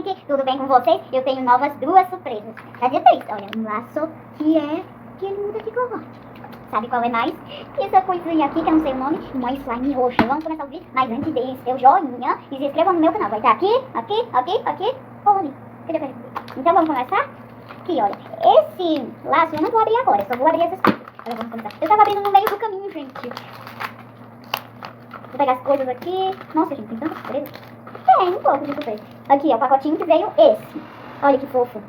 gente, tudo bem com vocês? Eu tenho novas duas surpresas. Quer dizer, três. Olha, um laço que ele muda de cor. Sabe qual é mais? Essa coisinha aqui, que eu não sei o nome, uma slime roxa. Vamos começar o vídeo, mas antes de seu joinha e se inscreva no meu canal. Vai estar aqui, ou ali. Cadê? Então vamos começar? Aqui, olha. Esse laço eu não vou abrir agora, eu só vou abrir essas coisas. Agora vamos começar. Eu tava abrindo no meio do caminho, gente. Vou pegar as coisas aqui. Nossa, gente, tem tanta surpresa. Tem um pouco de surpresa. Aqui, ó, o pacotinho que veio esse. Olha que fofo.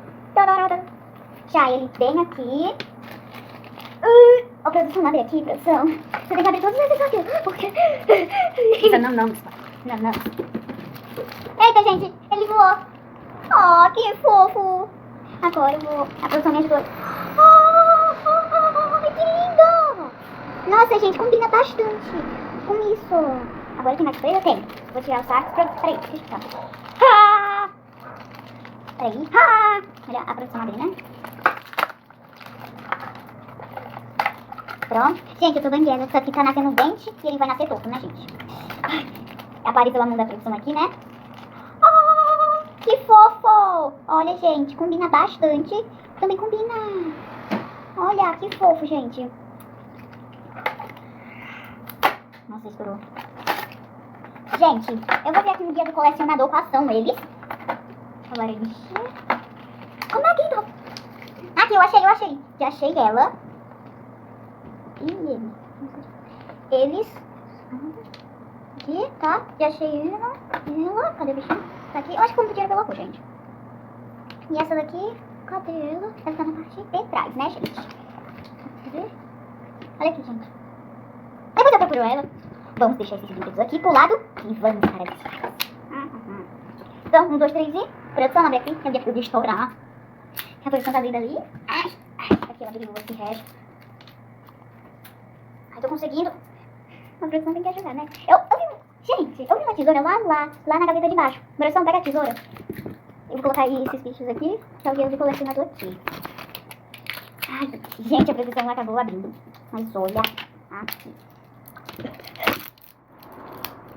Já ele vem aqui. Ó, produção, abre aqui, produção. Você tem que abrir todos esses aqui. Porque... Isso não. Não. Eita, gente, ele voou. Ó, que fofo. Agora eu vou... A produção me ajudou. Que lindo. Nossa, gente, combina bastante com isso. Agora tem mais surpresa? Tem. Vou tirar o saco. Peraí, deixa eu tirar. Peraí. Olha a produção abrir, né? Pronto. Gente, eu tô banguela. Isso aqui tá nascendo um dente e ele vai nascer torto, né, gente? Apareceu a mão da produção aqui, né? Que fofo! Olha, gente, combina bastante. Também combina. Olha, que fofo, gente. Nossa, estourou. Gente, eu vou ver aqui no guia do colecionador quais são eles. Laranjinha. Como é que tá? Aqui, eu achei. Já achei ela. E ele. Eles. Aqui, tá? Já achei ela. Cadê o bichinho? Tá aqui. Eu acho que quando o dinheiro colocou, gente. E essa daqui, cadê ela? Ela tá na parte de trás, né, gente? Cadê? Olha aqui, gente. Depois eu procuro ela. Vamos deixar esses brinquedos aqui pro lado e vamos para a descarga. Então, 1, 2, 3 e... Produção, abre aqui. Eu vou estourar. A produção tá vindo ali. Aqui ela abriu esse resto. Ai, tô conseguindo. A produção tem que ajudar, né? Gente, eu vi uma tesoura lá na gaveta de baixo. Produção, pega a tesoura. Eu vou colocar aí esses bichos aqui. Que é o guia do colecionador aqui. Ai, gente, a produção acabou abrindo. Mas olha aqui.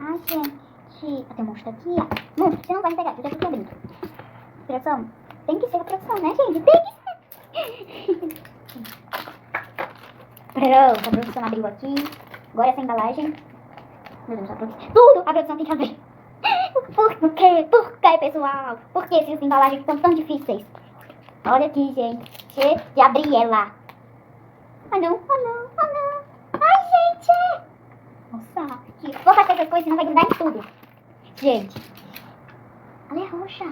Ai, gente. Tem um monstro aqui, ó. Não, você não vai me pegar, eu já fiquei abrindo. Produção, tem que ser a produção, né, gente? Tem que ser. Pronto, a produção abriu aqui. Agora essa embalagem. Meu Deus, a produção. Tudo a produção tem que abrir. Por quê? Por quê, pessoal? Por que essas embalagens são tão difíceis? Olha aqui, gente. De abrir ela. Ah, não. Ai, gente. Nossa, aqui. Vou fazer essas coisas, senão vai grudar em tudo. Gente. Ela é roxa.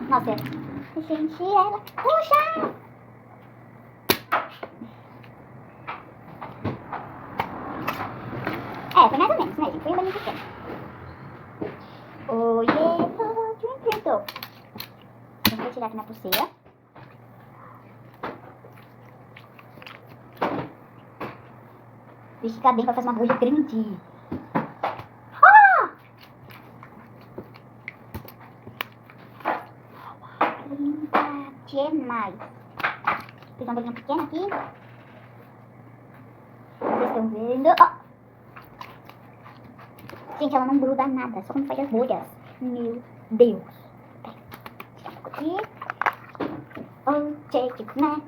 Nossa, gente, ela roxa. Foi mais ou menos, né, gente? Foi um banho pequeno. Então, vou tirar aqui na pulseira. Deixa ficar bem pra fazer uma bolha grande. Linda demais. Fiz uma bolinha pequena aqui. Vocês estão vendo? Gente, ela não gruda nada, só quando faz as bolhas. Meu Deus. Aqui. Oh, shake it, né?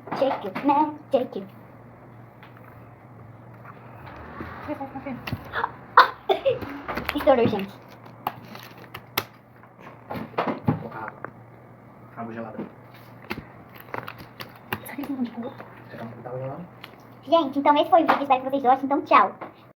Estourou, gente. Água gelada. Gente, então esse foi o vídeo. Espero que vocês gostem. Então, tchau.